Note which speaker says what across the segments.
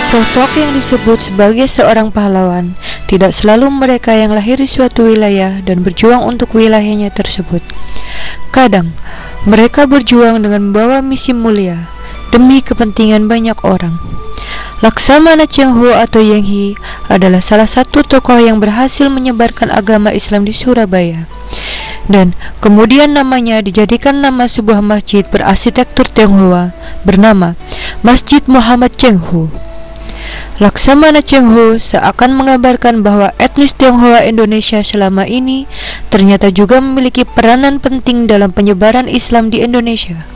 Speaker 1: Sosok yang disebut sebagai seorang pahlawan tidak selalu mereka yang lahir di suatu wilayah dan berjuang untuk wilayahnya tersebut. Kadang, mereka berjuang dengan membawa misi mulia demi kepentingan banyak orang. Laksamana Cheng Ho atau Yang Hi adalah salah satu tokoh yang berhasil menyebarkan agama Islam di Surabaya. Dan kemudian namanya dijadikan nama sebuah masjid berarsitektur Tionghoa bernama Masjid Muhammad Cheng Ho. Laksamana Cheng Ho seakan mengabarkan bahwa etnis Tionghoa Indonesia selama ini ternyata juga memiliki peranan penting dalam penyebaran Islam di Indonesia.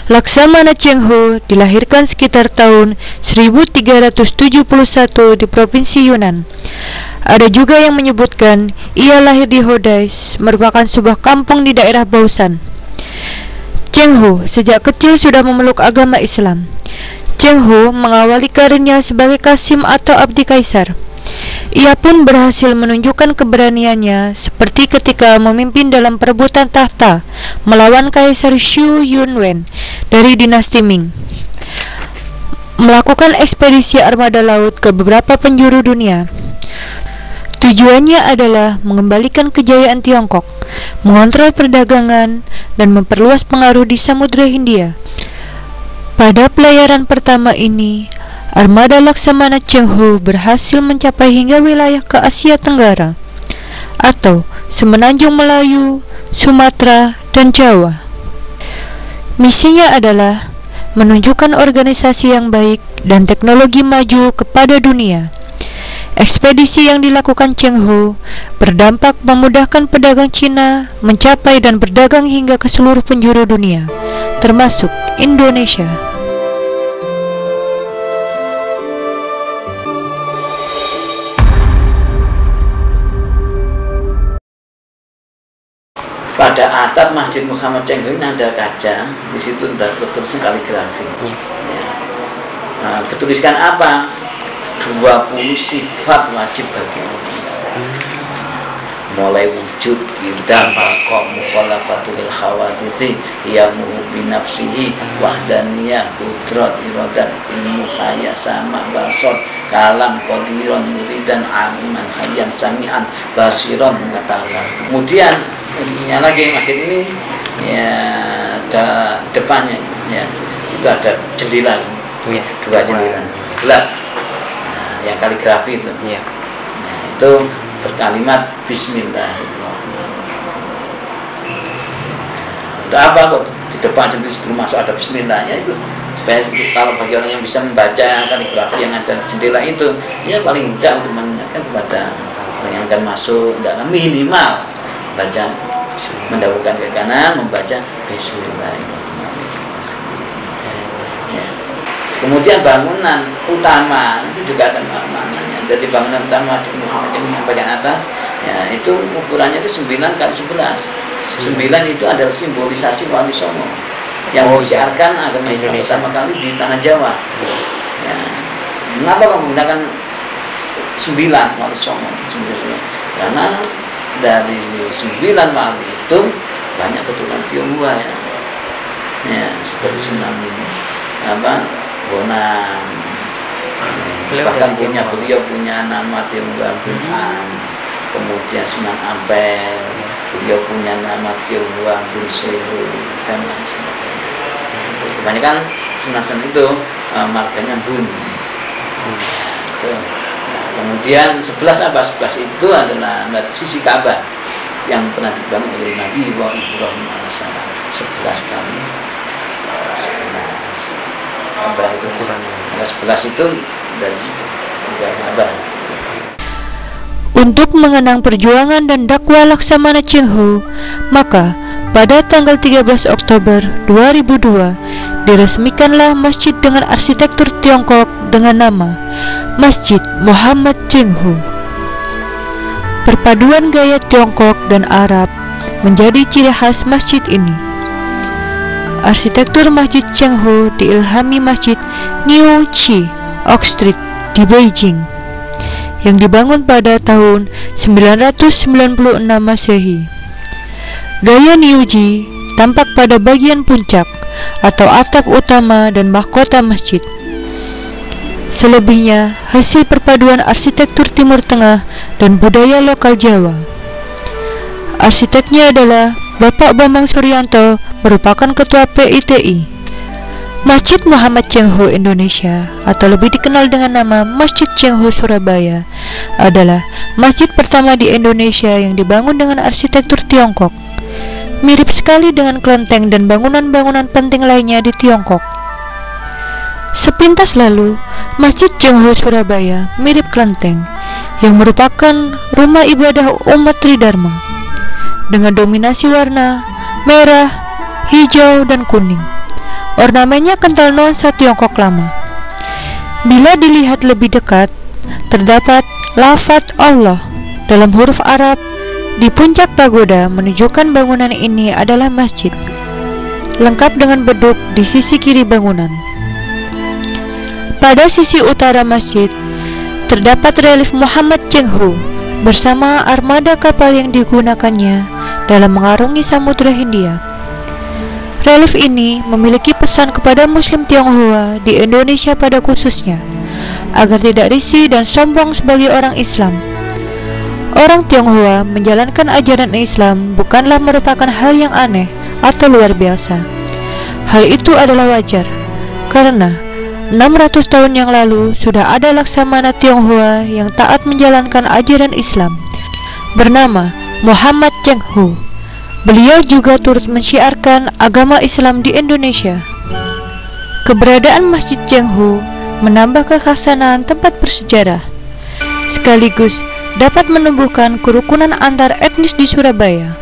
Speaker 1: Laksamana Cheng Ho dilahirkan sekitar tahun 1371 di Provinsi Yunnan. Ada juga yang menyebutkan ia lahir di Hodai, merupakan sebuah kampung di daerah Bausan. Cheng Ho sejak kecil sudah memeluk agama Islam. Cheng Ho mengawali karirnya sebagai Qasim atau abdi kaisar. Ia pun berhasil menunjukkan keberaniannya seperti ketika memimpin dalam perebutan tahta melawan Kaisar Xu Yunwen dari dinasti Ming. Melakukan ekspedisi armada laut ke beberapa penjuru dunia. Tujuannya adalah mengembalikan kejayaan Tiongkok, mengontrol perdagangan, dan memperluas pengaruh di Samudra Hindia. Pada pelayaran pertama ini, armada Laksamana Cheng Ho berhasil mencapai hingga wilayah ke Asia Tenggara, atau Semenanjung Melayu, Sumatera, dan Jawa. Misinya adalah menunjukkan organisasi yang baik dan teknologi maju kepada dunia. Ekspedisi yang dilakukan Cheng Ho berdampak memudahkan pedagang Cina mencapai dan berdagang hingga ke seluruh penjuru dunia, termasuk Indonesia.
Speaker 2: Pada atap Masjid Muhammad Cheng Ho ini ada kaca, di situ tertulis kaligrafi. Ya. Nah, bertuliskan apa? 20 sifat wajib bagi orang. Mulai wujud, idam, bakok, mukhalafatul khawadisi, yamuhu binafsihi, wahdaniyah, kudrat, iradat, ilmu, khaya, sama, basor, kalam, qadiron, muridan, aliman, hayyan, sami'an, basiron, mengetahuan. Kemudian intinya lagi masjid ini ya ada depannya ya itu ada jendela ya, dua jendela gelap, nah, yang kaligrafi itu ya. Nah, itu berkalimat Bismillahirrahmanirrahim. Untuk apa kok di depan sebelum masuk ada Bismillahnya itu Kalau bagi orang yang bisa membaca kaligrafi yang ada jendela itu, ya paling tidak untuk mengingatkan kepada orang yang akan masuk, dalam minimal baca, mendahulukan ke kanan, membaca Bismillahirrahmanirrahim. Ya. Kemudian bangunan utama itu juga ada maknanya. Jadi bangunan utama Muhammad yang bagian atas, ya itu ukurannya itu 9 kali 11. 9 itu adalah simbolisasi Wali Songo yang disiarkan agama Islam pertama kali di tanah Jawa. Ya. Mengapa kau menggunakan 9 Wali Songo? Karena dari 9 wali itu banyak keturunan Tionghoa ya. Ya, seperti Sunan Bonang. Bahkan beliau punya nama Tionghoa Bunan. Kemudian Sunan Ampel, beliau punya nama Tionghoa Bunsehu dan lain sebagainya. Kebanyakan sunan-sunan itu marganya Bun. Itu. Nah, kemudian 11 apa? 11 itu adalah sisi Ka'bah yang pernah dibangun oleh Nabi Ibrahim alaihissalam. 11 kali 11 Ka'bah itu ukurannya. 11 itu dari Ka'bah.
Speaker 1: Untuk mengenang perjuangan dan dakwah Laksamana Cheng Ho, maka pada tanggal 13 Oktober 2002 diresmikanlah masjid dengan arsitektur Tiongkok dengan nama Masjid Muhammad Cheng Ho. Perpaduan gaya Tiongkok dan Arab menjadi ciri khas masjid ini. Arsitektur Masjid Cheng Ho diilhami Masjid New Chi Oak Street di Beijing yang dibangun pada tahun 996 Masehi. Gaya Niuji tampak pada bagian puncak atau atap utama dan mahkota masjid. Selebihnya hasil perpaduan arsitektur Timur Tengah dan budaya lokal Jawa. Arsiteknya adalah Bapak Bambang Suryanto, merupakan Ketua PITI. Masjid Muhammad Cheng Ho Indonesia atau lebih dikenal dengan nama Masjid Cheng Ho Surabaya adalah masjid pertama di Indonesia yang dibangun dengan arsitektur Tiongkok. Mirip sekali dengan kelenteng dan bangunan-bangunan penting lainnya di Tiongkok. Sepintas lalu, Masjid Cheng Ho Surabaya mirip kelenteng yang merupakan rumah ibadah umat Tridharma dengan dominasi warna merah, hijau, dan kuning. Ornamennya kental nuansa Tiongkok lama. Bila dilihat lebih dekat, terdapat lafaz Allah dalam huruf Arab di puncak pagoda, menunjukkan bangunan ini adalah masjid, lengkap dengan beduk di sisi kiri bangunan. Pada sisi utara masjid, terdapat relief Muhammad Cheng Ho bersama armada kapal yang digunakannya dalam mengarungi Samudra Hindia. Relief ini memiliki pesan kepada Muslim Tionghoa di Indonesia pada khususnya, agar tidak risih dan sombong sebagai orang Islam. Orang Tionghoa menjalankan ajaran Islam bukanlah merupakan hal yang aneh atau luar biasa. Hal itu adalah wajar, karena 600 tahun yang lalu sudah ada Laksamana Tionghoa yang taat menjalankan ajaran Islam, bernama Muhammad Cheng Ho. Beliau juga turut mensyiarkan agama Islam di Indonesia. Keberadaan Masjid Cheng Ho menambah kekhasanan tempat bersejarah, sekaligus dapat menumbuhkan kerukunan antar etnis di Surabaya.